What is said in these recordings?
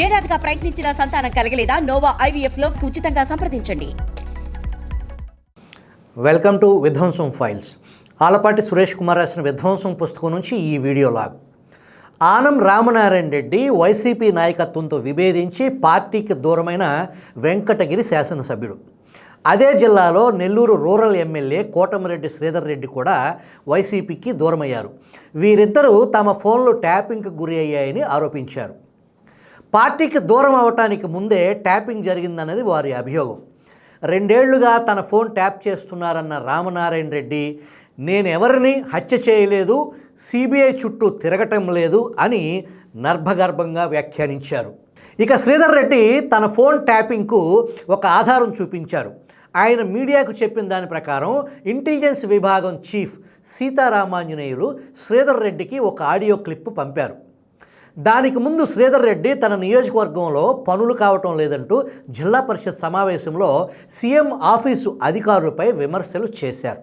ఏడాదిగా ప్రయత్నించిన సంతానం కలగలేదా? Noah IVF లో ఉచితంగా సంప్రదించండి. Welcome to Vidhvamsam files. Alapati Suresh Kumar రాసిన విధ్వంసం పుస్తకం నుంచి ఈ వీడియో లాగ్. ఆనం రామనారాయణ రెడ్డి వైసీపీ నాయకత్వంతో విభేదించి పార్టీకి దూరమైన వెంకటగిరి శాసనసభ్యుడు. అదే జిల్లాలో నెల్లూరు రూరల్ ఎమ్మెల్యే కోటమిరెడ్డి శ్రీధర్ రెడ్డి కూడా వైసీపీకి దూరమయ్యారు. వీరిద్దరూ తమ ఫోన్లు ట్యాపింగ్కి గురి అయ్యాయని ఆరోపించారు. పార్టీకి దూరం అవటానికి ముందే ట్యాపింగ్ జరిగిందన్నది వారి అభియోగం. 2 ఏళ్లుగా తన ఫోన్ ట్యాప్ చేస్తున్నారన్న రామనారాయణ రెడ్డి, నేనెవరిని హత్య చేయలేదు, సిబిఐ చుట్టూ తిరగటం లేదు అని నర్భగర్భంగా వ్యాఖ్యానించారు. ఇక శ్రీధర్ రెడ్డి తన ఫోన్ ట్యాపింగ్కు ఒక ఆధారం చూపించారు. ఆయన మీడియాకు చెప్పిన దాని ప్రకారం ఇంటెలిజెన్స్ విభాగం చీఫ్ సీతారామాంజనేయులు శ్రీధర్ రెడ్డికి ఒక ఆడియో క్లిప్ పంపారు. దానికి ముందు శ్రీధర్ రెడ్డి తన నియోజకవర్గంలో పనులు కావటం లేదంటూ జిల్లా పరిషత్ సమావేశంలో సీఎం ఆఫీసు అధికారులపై విమర్శలు చేశారు.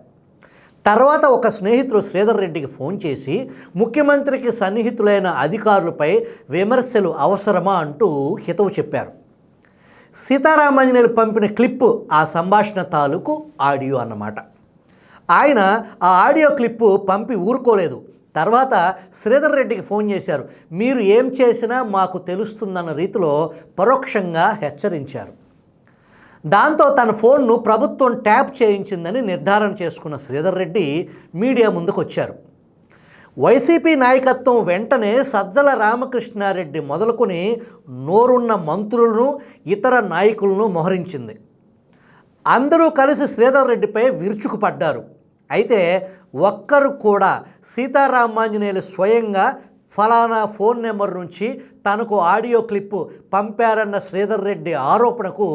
తర్వాత ఒక స్నేహితుడు శ్రీధర్ రెడ్డికి ఫోన్ చేసి ముఖ్యమంత్రికి సన్నిహితులైన అధికారులపై విమర్శలు అవసరమా అంటూ హితవు చెప్పారు. సీతారామాంజనేయులు పంపిన క్లిప్పు ఆ సంభాషణ తాలూకు ఆడియో అన్నమాట. ఆయన ఆ ఆడియో క్లిప్పు పంపి ఊరుకోలేదు. తర్వాత శ్రీధర్ రెడ్డికి ఫోన్ చేశారు. మీరు ఏం చేసినా మాకు తెలుస్తుందన్న రీతిలో పరోక్షంగా హెచ్చరించారు. దాంతో తన ఫోన్ను ప్రభుత్వం ట్యాప్ చేయించిందని నిర్ధారణ చేసుకున్న శ్రీధర్ రెడ్డి మీడియా ముందుకు వచ్చారు. వైసీపీ నాయకత్వం వెంటనే సజ్జల రామకృష్ణారెడ్డి మొదలుకొని నోరున్న మంత్రులను ఇతర నాయకులను మోహరించింది. అందరూ కలిసి శ్రీధర్ రెడ్డిపై విరుచుకుపడ్డారు. అయితే ఒక్కరు కూడా సీతారామాంజనేయులు స్వయంగా ఫలానా ఫోన్ నెంబర్ నుంచి తనకు ఆడియో క్లిప్పు పంపారన్న శ్రీధర్ రెడ్డి ఆరోపణకు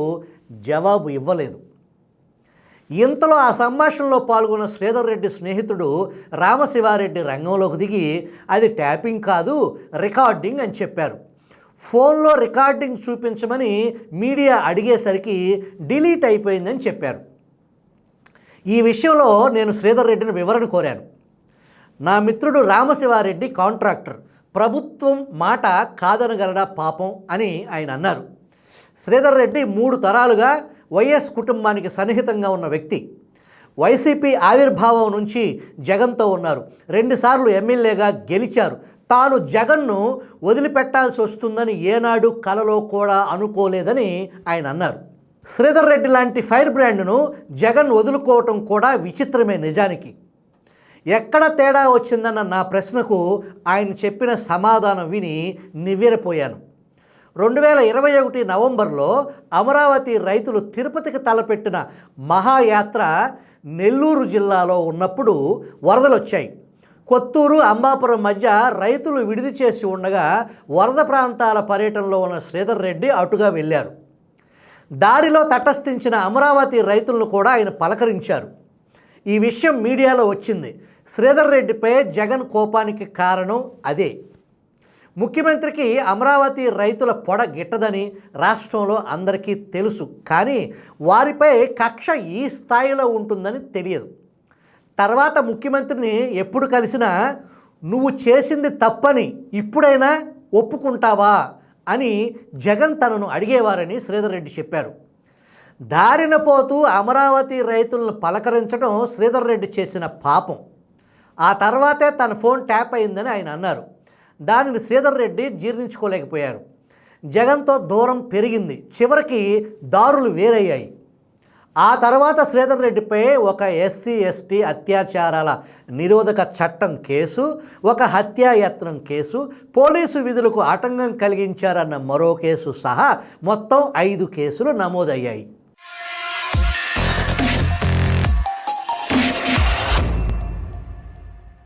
జవాబు ఇవ్వలేదు. ఇంతలో ఆ సంభాషణలో పాల్గొన్న శ్రీధర్ రెడ్డి స్నేహితుడు రామశివారెడ్డి రంగంలోకి దిగి అది ట్యాపింగ్ కాదు, రికార్డింగ్ అని చెప్పారు. ఫోన్లో రికార్డింగ్ చూపించమని మీడియా అడిగేసరికి డిలీట్ అయిపోయిందని చెప్పారు. ఈ విషయంలో నేను శ్రీధర్ రెడ్డిని వివరణ కోరాను. నా మిత్రుడు రామశివారెడ్డి కాంట్రాక్టర్, ప్రభుత్వం మాట కాదనగలడా పాపం అని ఆయన అన్నారు. శ్రీధర్ రెడ్డి 3 తరాలుగా వైఎస్ కుటుంబానికి సన్నిహితంగా ఉన్న వ్యక్తి. వైసీపీ ఆవిర్భావం నుంచి జగన్తో ఉన్నారు. 2 సార్లు ఎమ్మెల్యేగా గెలిచారు. తాను జగన్ను వదిలిపెట్టాల్సి వస్తుందని ఏనాడు కలలో కూడా అనుకోలేదని ఆయన అన్నారు. శ్రీధర్ రెడ్డి లాంటి ఫైర్ బ్రాండ్ను జగన్ వదులుకోవటం కూడా విచిత్రమే. నిజానికి ఎక్కడ తేడా వచ్చిందన్న నా ప్రశ్నకు ఆయన చెప్పిన సమాధానం విని నివ్వెరపోయాను. 2021 నవంబర్లో అమరావతి రైతులు తిరుపతికి తలపెట్టిన మహాయాత్ర నెల్లూరు జిల్లాలో ఉన్నప్పుడు వరదలు వచ్చాయి. కొత్తూరు అంబాపురం మధ్య రైతులు విడిది చేసి ఉండగా వరద ప్రాంతాల పర్యటనలో ఉన్న శ్రీధర్ రెడ్డి అటుగా వెళ్ళారు. దారిలో తటస్థించిన అమరావతి రైతులను కూడా ఆయన పలకరించారు. ఈ విషయం మీడియాలో వచ్చింది. శ్రీధర్ రెడ్డిపై జగన్ కోపానికి కారణం అదే. ముఖ్యమంత్రికి అమరావతి రైతుల పొడ గిట్టదని రాష్ట్రంలో అందరికీ తెలుసు. కానీ వారిపై కక్ష ఈ స్థాయిలో ఉంటుందని తెలియదు. తర్వాత ముఖ్యమంత్రిని ఎప్పుడు కలిసినా నువ్వు చేసింది తప్పని ఇప్పుడైనా ఒప్పుకుంటావా అని జగన్ తనను అడిగేవారని శ్రీధర్ రెడ్డి చెప్పారు. దారిన పోతూ అమరావతి రైతులను పలకరించడం శ్రీధర్ రెడ్డి చేసిన పాపం. ఆ తర్వాతే తన ఫోన్ ట్యాప్ అయిందని ఆయన అన్నారు. దానిని శ్రీధర్ రెడ్డి జీర్ణించుకోలేకపోయారు. జగన్తో దూరం పెరిగింది. చివరికి దారులు వేరయ్యాయి. ఆ తర్వాత శ్రీధర్ రెడ్డిపై ఒక SC/ST అత్యాచారాల నిరోధక చట్టం కేసు, ఒక హత్యాయత్నం కేసు, పోలీసు విధులకు ఆటంకం కలిగించారన్న మరో కేసు సహా మొత్తం 5 కేసులు నమోదయ్యాయి.